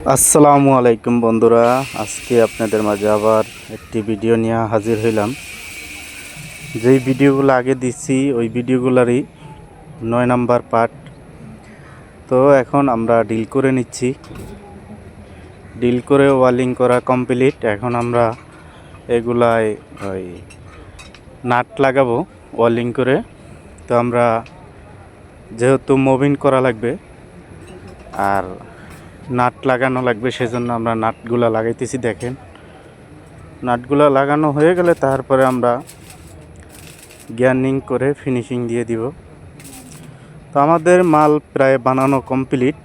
আসসালামু আলাইকুম বন্ধুরা, আজকে আপনাদের মাঝে আবার একটি ভিডিও নিয়ে হাজির হইলাম। যেই ভিডিওগুলো আগে দিচ্ছি ওই ভিডিওগুলোরই 9 নাম্বার পার্ট। তো এখন আমরা ডিল করে নিচ্ছি, ডিল করে ওয়ালিং করা কমপ্লিট। এখন আমরা এগুলাই ওই নাট লাগাবো ওয়ালিং করে। তো আমরা যেহেতু মুভিং করা লাগবে আর নাট লাগানো লাগবে, সেজন্য আমরা নাটগুলো লাগাইতেছি। দেখেন, নাটগুলো লাগানো হয়ে গেলে তারপরে আমরা গ্যানিং করে ফিনিশিং দিয়ে দিব। তো আমাদের মাল প্রায় বানানো কমপ্লিট।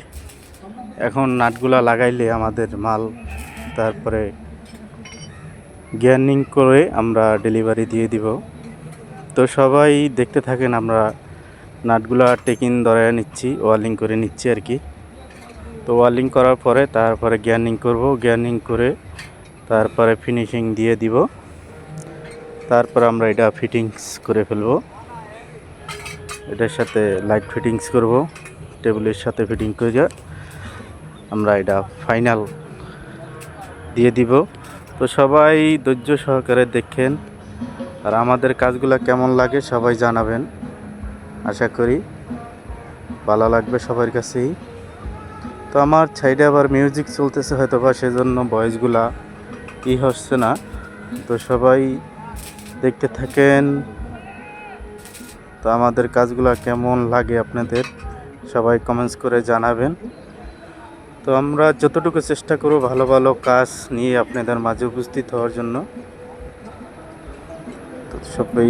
এখন নাটগুলো লাগাইলে আমাদের মাল তারপরে গ্যানিং করে আমরা ডেলিভারি দিয়ে দিব। তো সবাই দেখতে থাকেন, আমরা নাটগুলো টেকিং ধরে নিচ্ছি, ওয়ালিং করে নিচ্ছি আর কি। তো ওয়ালিং করার পরে তারপরে গ্যানিং করব, গ্যানিং করে তারপরে ফিনিশিং দিয়ে দিব। তারপর আমরা এটা ফিটিংস করে ফেলব। এটার সাথে লাইট ফিটিংস করব, টেবিলের সাথে ফিটিং করে আমরা এটা ফাইনাল দিয়ে দিব। তো সবাই ধৈর্য সহকারে দেখেন, আর আমাদের কাজগুলো কেমন লাগে সবাই জানাবেন। আশা করি ভালো লাগবে সবার কাছেই। তো আমার সাইডে আবার মিউজিক চলতেছে, হয়তো বা সেজন্য ভয়েসগুলা হচ্ছে না। তো সবাই দেখতে থাকেন। তো আমাদের কাজগুলো কেমন লাগে আপনাদের সবাই কমেন্টস করে জানাবেন। তো আমরা যতটুকু চেষ্টা করব ভালো ভালো কাজ নিয়ে আপনাদের মাঝে উপস্থিত হওয়ার জন্য। তো সবাই